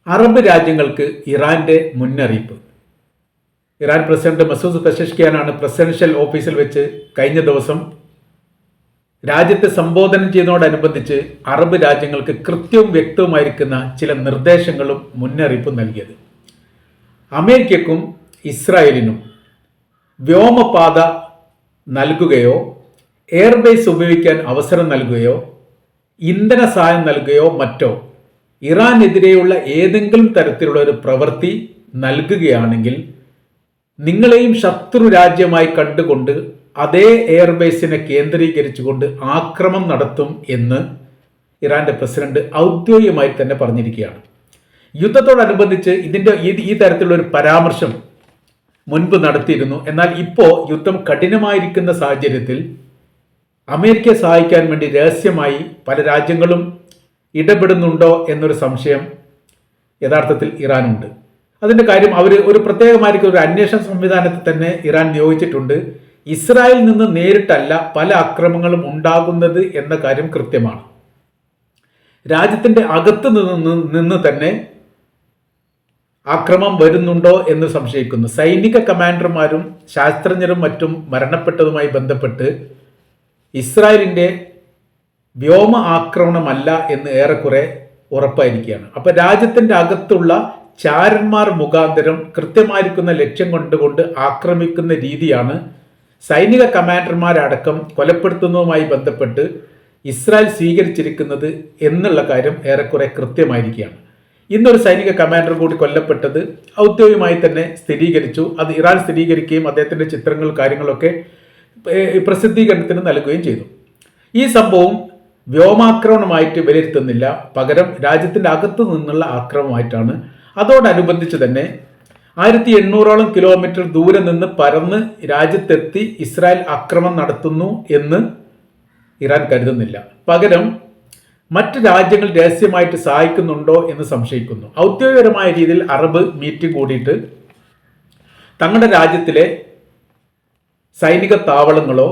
Arab രാജ്യങ്ങൾക്ക് ഇറാന്റെ മുന്നറിയിപ്പ്. ഇറാൻ പ്രസിഡന്റ് മസൂദ് പെസഷ്കിയാനാണ് പ്രസിഡൻഷ്യൽ ഓഫീസിൽ വെച്ച് കഴിഞ്ഞ ദിവസം രാജ്യത്തെ സംബോധന ചെയ്യുന്നതോടനുബന്ധിച്ച് അറബ് രാജ്യങ്ങൾക്ക് കൃത്യവും വ്യക്തവുമായിരിക്കുന്ന ചില നിർദ്ദേശങ്ങളും മുന്നറിയിപ്പും നൽകിയത്. അമേരിക്കക്കും ഇസ്രായേലിനും വ്യോമപാത നൽകുകയോ എയർബേസ് ഉപയോഗിക്കാൻ അവസരം നൽകുകയോ ഇന്ധന സഹായം നൽകുകയോ മറ്റോ ഇറാനെതിരെയുള്ള ഏതെങ്കിലും തരത്തിലുള്ള ഒരു പ്രവൃത്തി നൽകുകയാണെങ്കിൽ നിങ്ങളെയും ശത്രു രാജ്യമായി കണ്ടുകൊണ്ട് അതേ എയർബേസിനെ കേന്ദ്രീകരിച്ചുകൊണ്ട് ആക്രമണം നടത്തും എന്ന് ഇറാന്റെ പ്രസിഡന്റ് ഔദ്യോഗികമായി തന്നെ പറഞ്ഞിരിക്കുകയാണ്. യുദ്ധത്തോടനുബന്ധിച്ച് ഈ തരത്തിലുള്ള ഒരു പരാമർശം മുൻപ് നടത്തിയിരുന്നു. എന്നാൽ ഇപ്പോൾ യുദ്ധം കഠിനമായിരിക്കുന്ന സാഹചര്യത്തിൽ അമേരിക്കയെ സഹായിക്കാൻ വേണ്ടി രഹസ്യമായി പല രാജ്യങ്ങളും ഇടപെടുന്നുണ്ടോ എന്നൊരു സംശയം യഥാർത്ഥത്തിൽ ഇറാനുണ്ട്. അതിൻ്റെ കാര്യം അവർ ഒരു പ്രത്യേകമായിരിക്കും ഒരു അന്വേഷണ സംവിധാനത്തിൽ തന്നെ ഇറാൻ നിയോഗിച്ചിട്ടുണ്ട്. ഇസ്രായേലിൽ നിന്ന് നേരിട്ടല്ല പല അക്രമങ്ങളും ഉണ്ടാകുന്നത് എന്ന കാര്യം കൃത്യമാണ്. രാജ്യത്തിൻ്റെ അകത്ത് നിന്ന് തന്നെ ആക്രമണം വരുന്നുണ്ടോ എന്ന് സംശയിക്കുന്നു. സൈനിക കമാൻഡർമാരും ശാസ്ത്രജ്ഞരും മറ്റും മരണപ്പെട്ടതുമായി ബന്ധപ്പെട്ട് ഇസ്രായേലിൻ്റെ വ്യോമ ആക്രമണമല്ല എന്ന് ഏറെക്കുറെ ഉറപ്പായിരിക്കുകയാണ്. അപ്പോൾ രാജ്യത്തിൻ്റെ അകത്തുള്ള ചാരന്മാർ മുഖാന്തരം കൃത്യമായിരിക്കുന്ന ലക്ഷ്യം കൊണ്ടുകൊണ്ട് ആക്രമിക്കുന്ന രീതിയാണ് സൈനിക കമാൻഡർമാരടക്കം കൊലപ്പെടുത്തുന്നതുമായി ബന്ധപ്പെട്ട് ഇസ്രായേൽ സ്വീകരിച്ചിരിക്കുന്നത് എന്നുള്ള കാര്യം ഏറെക്കുറെ കൃത്യമായിരിക്കുകയാണ്. ഇന്നൊരു സൈനിക കമാൻഡർ കൂടി കൊല്ലപ്പെട്ടത് ഔദ്യോഗികമായി തന്നെ സ്ഥിരീകരിച്ചു. അത് ഇറാൻ സ്ഥിരീകരിക്കുകയും അദ്ദേഹത്തിൻ്റെ ചിത്രങ്ങൾ കാര്യങ്ങളൊക്കെ പ്രസിദ്ധീകരണത്തിന് നൽകുകയും ചെയ്തു. ഈ സംഭവം വ്യോമാക്രമണമായിട്ട് വിലയിരുത്തുന്നില്ല, പകരം രാജ്യത്തിൻ്റെ അകത്തു നിന്നുള്ള ആക്രമണമായിട്ടാണ്. അതോടനുബന്ധിച്ച് തന്നെ 1800ഓളം കിലോമീറ്റർ ദൂരെ നിന്ന് പറന്ന് രാജ്യത്തെത്തി ഇസ്രായേൽ ആക്രമണം നടത്തുന്നു എന്ന് ഇറാൻ കരുതുന്നില്ല. പകരം മറ്റ് രാജ്യങ്ങൾ രഹസ്യമായിട്ട് സഹായിക്കുന്നുണ്ടോ എന്ന് സംശയിക്കുന്നു. ഔദ്യോഗികപരമായ രീതിയിൽ അറബ് മീറ്റിംഗ് കൂടിയിട്ട് തങ്ങളുടെ രാജ്യത്തിലെ സൈനിക താവളങ്ങളോ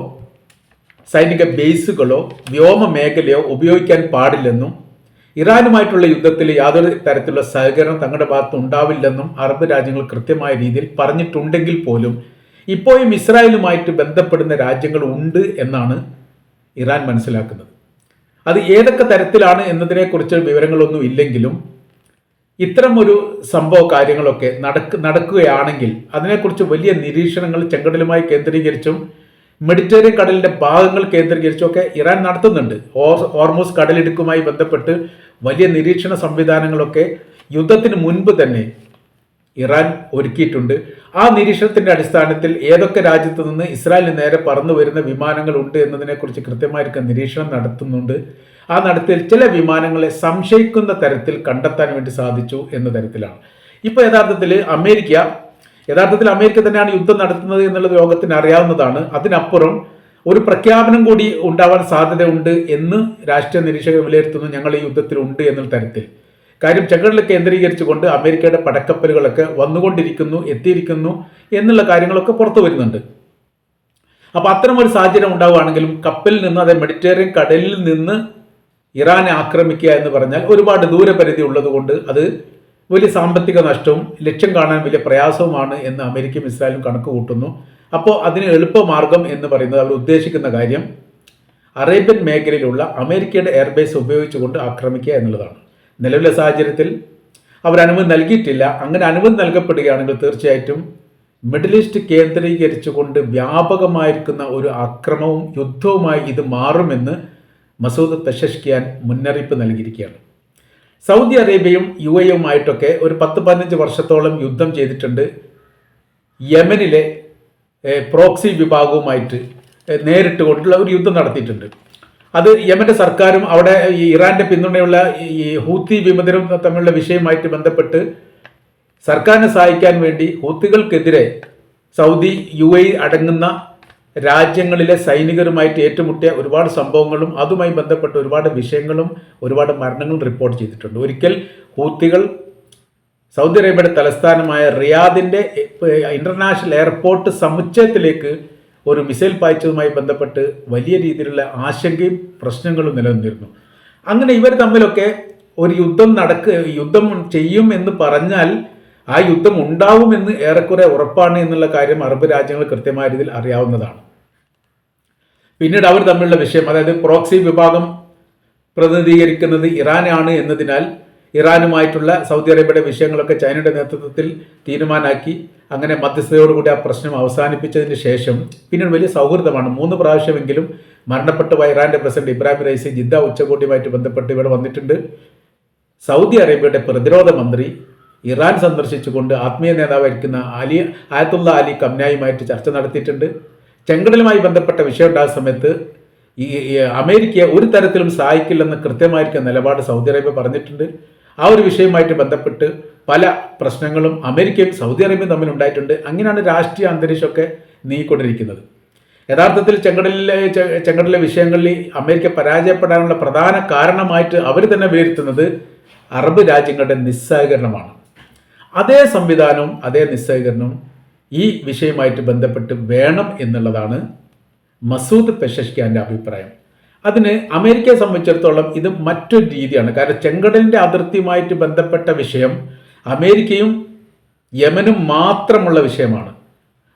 സൈനിക ബേസുകളോ വ്യോമ മേഖലയോ ഉപയോഗിക്കാൻ പാടില്ലെന്നും ഇറാനുമായിട്ടുള്ള യുദ്ധത്തിൽ യാതൊരു തരത്തിലുള്ള സഹകരണം തങ്ങളുടെ ഭാഗത്ത് ഉണ്ടാവില്ലെന്നും അറബ് രാജ്യങ്ങൾ കൃത്യമായ രീതിയിൽ പറഞ്ഞിട്ടുണ്ടെങ്കിൽ പോലും ഇപ്പോഴും ഇസ്രായേലുമായിട്ട് ബന്ധപ്പെടുന്ന രാജ്യങ്ങൾ ഉണ്ട് എന്നാണ് ഇറാൻ മനസ്സിലാക്കുന്നത്. അത് ഏതൊക്കെ തരത്തിലാണ് എന്നതിനെക്കുറിച്ച് വിവരങ്ങളൊന്നും ഇല്ലെങ്കിലും ഇത്തരം ഒരു സംഭവ കാര്യങ്ങളൊക്കെ നടക്കുകയാണെങ്കിൽ അതിനെക്കുറിച്ച് വലിയ നിരീക്ഷണങ്ങൾ ചെങ്കടലുമായി കേന്ദ്രീകരിച്ചും മെഡിറ്ററേനിയൻ കടലിന്റെ ഭാഗങ്ങൾ കേന്ദ്രീകരിച്ചൊക്കെ ഇറാൻ നടത്തുന്നുണ്ട്. ഹോർമൂസ് കടലിടുക്കുമായി ബന്ധപ്പെട്ട് വലിയ നിരീക്ഷണ സംവിധാനങ്ങളൊക്കെ യുദ്ധത്തിന് മുൻപ് തന്നെ ഇറാൻ ഒരുക്കിയിട്ടുണ്ട്. ആ നിരീക്ഷണത്തിന്റെ അടിസ്ഥാനത്തിൽ ഏതൊക്കെ രാജ്യത്ത് നിന്ന് ഇസ്രായേലിന് നേരെ പറന്നു വരുന്ന വിമാനങ്ങളുണ്ട് എന്നതിനെക്കുറിച്ച് കൃത്യമായിരിക്കും നിരീക്ഷണം നടത്തുന്നുണ്ട്. ആ നടത്തിൽ ചില വിമാനങ്ങളെ സംശയിക്കുന്ന തരത്തിൽ കണ്ടെത്താൻ വേണ്ടി സാധിച്ചു എന്ന തരത്തിലാണ്. ഇപ്പോൾ യഥാർത്ഥത്തിൽ അമേരിക്ക തന്നെയാണ് യുദ്ധം നടത്തുന്നത് എന്നുള്ളത് ലോകത്തിന് അറിയാവുന്നതാണ്. അതിനപ്പുറം ഒരു പ്രഖ്യാപനം കൂടി ഉണ്ടാവാൻ സാധ്യതയുണ്ട് എന്ന് രാഷ്ട്രീയ നിരീക്ഷകർ വിലയിരുത്തുന്നു. ഞങ്ങൾ ഈ യുദ്ധത്തിലുണ്ട് എന്നുള്ള തരത്തിൽ. കാര്യം ചെങ്കടൽ കേന്ദ്രീകരിച്ചുകൊണ്ട് അമേരിക്കയുടെ പടക്കപ്പലുകളൊക്കെ വന്നുകൊണ്ടിരിക്കുന്നു, എത്തിയിരിക്കുന്നു എന്നുള്ള കാര്യങ്ങളൊക്കെ പുറത്തു വരുന്നുണ്ട്. അപ്പോൾ അത്തരം ഒരു സാഹചര്യം ഉണ്ടാവുകയാണെങ്കിലും കപ്പലിൽ നിന്ന്, അതായത് മെഡിറ്ററേനിയൻ കടലിൽ നിന്ന് ഇറാനെ ആക്രമിക്കുക എന്ന് പറഞ്ഞാൽ ഒരുപാട് ദൂരപരിധി ഉള്ളത് കൊണ്ട് അത് വലിയ സാമ്പത്തിക നഷ്ടവും ലക്ഷ്യം കാണാൻ വലിയ പ്രയാസവുമാണ് എന്ന് അമേരിക്കയും ഇസ്രായേലും കണക്ക് കൂട്ടുന്നു. അപ്പോൾ അതിന് എളുപ്പമാർഗം എന്ന് പറയുന്നത് അവർ ഉദ്ദേശിക്കുന്ന കാര്യം അറേബ്യൻ മേഖലയിലുള്ള അമേരിക്കയുടെ എയർബേസ് ഉപയോഗിച്ചുകൊണ്ട് ആക്രമിക്കുക എന്നുള്ളതാണ്. നിലവിലെ സാഹചര്യത്തിൽ അവർ അനുമതി നൽകിയിട്ടില്ല. അങ്ങനെ അനുമതി നൽകപ്പെടുകയാണെങ്കിൽ തീർച്ചയായിട്ടും മിഡിൽ ഈസ്റ്റ് കേന്ദ്രീകരിച്ചുകൊണ്ട് വ്യാപകമായിരിക്കുന്ന ഒരു ആക്രമണവും യുദ്ധവുമായി ഇത് മാറുമെന്ന് മസൂദ് പെസഷ്കിയാൻ മുന്നറിയിപ്പ് നൽകിയിരിക്കുകയാണ്. സൗദി അറേബ്യയും UAE-യുമായിട്ടൊക്കെ ഒരു 10-15 വർഷത്തോളം യുദ്ധം ചെയ്തിട്ടുണ്ട്. യമനിലെ പ്രോക്സി വിഭാഗവുമായിട്ട് നേരിട്ട് കൊണ്ടുള്ള ഒരു യുദ്ധം നടത്തിയിട്ടുണ്ട്. അത് യമന്റെ സർക്കാരും അവിടെ ഈ ഇറാന്റെ പിന്തുണയുള്ള ഈ ഹൂത്തി വിമതരും തമ്മിലുള്ള വിഷയവുമായിട്ട് ബന്ധപ്പെട്ട് സർക്കാരിനെ സഹായിക്കാൻ വേണ്ടി ഹൂത്തികൾക്കെതിരെ സൗദി UAE അടങ്ങുന്ന രാജ്യങ്ങളിലെ സൈനികരുമായിട്ട് ഏറ്റുമുട്ടിയ ഒരുപാട് സംഭവങ്ങളും അതുമായി ബന്ധപ്പെട്ട ഒരുപാട് വിഷയങ്ങളും ഒരുപാട് മരണങ്ങളും റിപ്പോർട്ട് ചെയ്തിട്ടുണ്ട്. ഒരിക്കൽ ഹൂത്തികൾ സൗദി അറേബ്യയുടെ തലസ്ഥാനമായ റിയാദിൻ്റെ ഇന്റർനാഷണൽ എയർപോർട്ട് സമുച്ചയത്തിലേക്ക് ഒരു മിസൈൽ പായിച്ചതുമായി ബന്ധപ്പെട്ട് വലിയ രീതിയിലുള്ള ആശങ്കയും പ്രശ്നങ്ങളും നിലനിന്നിരുന്നു. അങ്ങനെ ഇവർ തമ്മിലൊക്കെ ഒരു യുദ്ധം ചെയ്യും എന്ന് പറഞ്ഞാൽ ആ യുദ്ധം ഉണ്ടാവുമെന്ന് ഏറെക്കുറെ ഉറപ്പാണ് എന്നുള്ള കാര്യം അറബ് രാജ്യങ്ങൾ കൃത്യമായ രീതിയിൽ അറിയാവുന്നതാണ്. പിന്നീട് അവർ തമ്മിലുള്ള വിഷയം, അതായത് പ്രോക്സി വിഭാഗം പ്രതിനിധീകരിക്കുന്നത് ഇറാനാണ് എന്നതിനാൽ ഇറാനുമായിട്ടുള്ള സൗദി അറേബ്യയുടെ വിഷയങ്ങളൊക്കെ ചൈനയുടെ നേതൃത്വത്തിൽ തീരുമാനാക്കി അങ്ങനെ മധ്യസ്ഥതയോടുകൂടി ആ പ്രശ്നം അവസാനിപ്പിച്ചതിന് ശേഷം പിന്നീട് വലിയ സൗഹൃദമാണ്. 3 പ്രാവശ്യമെങ്കിലും മരണപ്പെട്ടുപോയ ഇറാന്റെ പ്രസിഡന്റ് ഇബ്രാഹിം റൈസി ജിദ്ദ ഉച്ചകോടിയുമായിട്ട് ബന്ധപ്പെട്ട് ഇവിടെ വന്നിട്ടുണ്ട്. സൗദി അറേബ്യയുടെ പ്രതിരോധ മന്ത്രി ഇറാൻ സന്ദർശിച്ചുകൊണ്ട് ആത്മീയ നേതാവായിരിക്കുന്ന ആയത്തുള്ള അലി ഖംനായുമായിട്ട് ചർച്ച നടത്തിയിട്ടുണ്ട്. ചെങ്കടലുമായി ബന്ധപ്പെട്ട വിഷയം ഉണ്ടാകുന്ന സമയത്ത് ഈ അമേരിക്കയെ ഒരു തരത്തിലും സഹായിക്കില്ലെന്ന് കൃത്യമായിരിക്കുന്ന നിലപാട് സൗദി അറേബ്യ പറഞ്ഞിട്ടുണ്ട്. ആ ഒരു വിഷയവുമായിട്ട് ബന്ധപ്പെട്ട് പല പ്രശ്നങ്ങളും അമേരിക്കയും സൗദി അറേബ്യയും തമ്മിൽ ഉണ്ടായിട്ടുണ്ട്. അങ്ങനെയാണ് രാഷ്ട്രീയ അന്തരീക്ഷമൊക്കെ നീങ്ങിക്കൊണ്ടിരിക്കുന്നത്. യഥാർത്ഥത്തിൽ ചെങ്കടലിലെ വിഷയങ്ങളിൽ അമേരിക്ക പരാജയപ്പെടാനുള്ള പ്രധാന കാരണമായിട്ട് അവർ തന്നെ വിലയിരുത്തുന്നത് അറബ് രാജ്യങ്ങളുടെ നിസ്സഹകരണമാണ്. അതേ സംവിധാനവും അതേ നിസ്സഹകരണവും ഈ വിഷയവുമായിട്ട് ബന്ധപ്പെട്ട് വേണം എന്നുള്ളതാണ് മസൂദ് പെഷഷ്കിയാന്റെ അഭിപ്രായം. അതിന് അമേരിക്കയെ സംബന്ധിച്ചിടത്തോളം ഇത് മറ്റൊരു രീതിയാണ്. കാരണം ചെങ്കടലിൻ്റെ അതിർത്തിയുമായിട്ട് ബന്ധപ്പെട്ട വിഷയം അമേരിക്കയും യമനും മാത്രമുള്ള വിഷയമാണ്.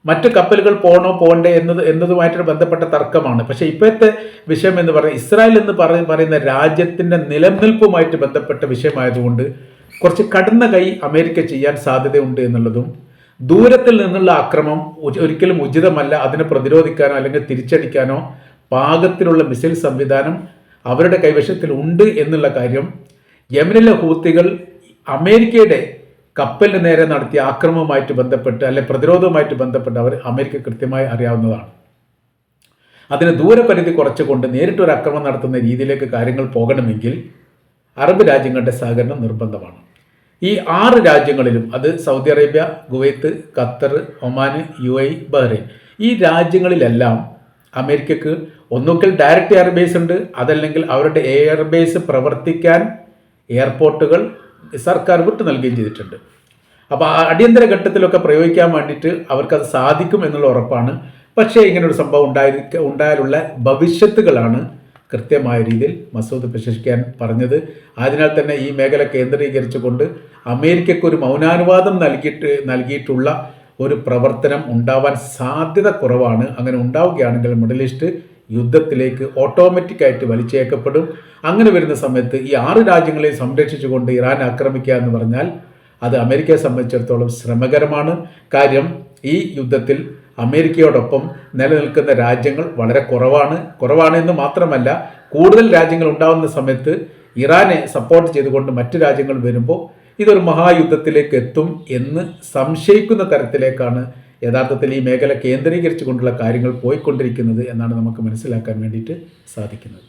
മറ്റ് കപ്പലുകൾ പോകണ്ടേ എന്നതുമായിട്ട് ബന്ധപ്പെട്ട തർക്കമാണ്. പക്ഷേ ഇപ്പോഴത്തെ വിഷയം എന്ന് പറയുന്നത് ഇസ്രായേൽ എന്ന് പറയുന്ന രാജ്യത്തിൻ്റെ നിലനിൽപ്പുമായിട്ട് ബന്ധപ്പെട്ട വിഷയമായതുകൊണ്ട് കുറച്ച് കടന്ന കൈ അമേരിക്ക ചെയ്യാൻ സാധ്യതയുണ്ട് എന്നുള്ളതും, ദൂരത്തിൽ നിന്നുള്ള ആക്രമണം ഒരിക്കലും ഉചിതമല്ല, അതിനെ പ്രതിരോധിക്കാനോ അല്ലെങ്കിൽ തിരിച്ചടിക്കാനോ പാകത്തിലുള്ള മിസൈൽ സംവിധാനം അവരുടെ കൈവശത്തിൽ ഉണ്ട് എന്നുള്ള കാര്യം യമനിലെ ഹൂത്തികൾ അമേരിക്കയുടെ കപ്പലിന് നേരെ നടത്തിയ ആക്രമണവുമായിട്ട് ബന്ധപ്പെട്ട് അല്ലെ പ്രതിരോധവുമായിട്ട് ബന്ധപ്പെട്ട് അമേരിക്ക കൃത്യമായി അറിയാവുന്നതാണ്. അതിന് ദൂരപരിധി കുറച്ചുകൊണ്ട് നേരിട്ടൊരു ആക്രമണം നടത്തുന്ന രീതിയിലേക്ക് കാര്യങ്ങൾ പോകണമെങ്കിൽ അറബ് രാജ്യങ്ങളുടെ സഹകരണം നിർബന്ധമാണ്. ഈ 6 രാജ്യങ്ങളിലും, അത് Saudi Arabia, Kuwait, Qatar, Oman, UAE, Bahrain, ഈ രാജ്യങ്ങളിലെല്ലാം അമേരിക്കക്ക് ഒന്നുകിൽ ഡയറക്റ്റ് എയർബേസ് ഉണ്ട്, അതല്ലെങ്കിൽ അവരുടെ എയർബേസ് പ്രവർത്തിക്കാൻ എയർപോർട്ടുകൾ സർക്കാർ വിട്ടു നൽകുകയും ചെയ്തിട്ടുണ്ട്. അപ്പോൾ അടിയന്തര ഘട്ടത്തിലൊക്കെ പ്രയോഗിക്കാൻ വേണ്ടിയിട്ട് അവർക്കത് സാധിക്കും എന്നുള്ള ഉറപ്പാണ്. പക്ഷേ ഇങ്ങനൊരു സംഭവം ഉണ്ടായാലുള്ള ഭവിഷ്യത്തുകളാണ് കൃത്യമായ രീതിയിൽ മസൂദ് പെഷഷ്കിയാൻ പറഞ്ഞത്. അതിനാൽ തന്നെ ഈ മേഖല കേന്ദ്രീകരിച്ചുകൊണ്ട് അമേരിക്കയ്ക്ക് ഒരു മൗനാനുവാദം നൽകിയിട്ടുള്ള ഒരു പ്രവർത്തനം ഉണ്ടാവാൻ സാധ്യത കുറവാണ്. അങ്ങനെ ഉണ്ടാവുകയാണെങ്കിൽ മിഡിൽ ഈസ്റ്റ് യുദ്ധത്തിലേക്ക് ഓട്ടോമാറ്റിക്കായിട്ട് വലിച്ചേക്കപ്പെടും. അങ്ങനെ വരുന്ന സമയത്ത് ഈ 6 രാജ്യങ്ങളെ സംരക്ഷിച്ചുകൊണ്ട് ഇറാൻ ആക്രമിക്കുക എന്ന് പറഞ്ഞാൽ അത് അമേരിക്കയെ സംബന്ധിച്ചിടത്തോളം ശ്രമകരമാണ്. കാര്യം ഈ യുദ്ധത്തിൽ അമേരിക്കയോടൊപ്പം നിലനിൽക്കുന്ന രാജ്യങ്ങൾ വളരെ കുറവാണ് എന്ന് മാത്രമല്ല, കൂടുതൽ രാജ്യങ്ങൾ ഉണ്ടാകുന്ന സമയത്ത് ഇറാനെ സപ്പോർട്ട് ചെയ്തുകൊണ്ട് മറ്റു രാജ്യങ്ങൾ വരുമ്പോൾ ഇതൊരു മഹായുദ്ധത്തിലേക്ക് എത്തും എന്ന് സംശയിക്കുന്ന തരത്തിലേക്കാണ് യഥാർത്ഥത്തിൽ ഈ മേഖല കേന്ദ്രീകരിച്ചുകൊണ്ടുള്ള കാര്യങ്ങൾ പോയിക്കൊണ്ടിരിക്കുന്നത് എന്നാണ് നമുക്ക് മനസ്സിലാക്കാൻ വേണ്ടിയിട്ട് സാധിക്കുന്നത്.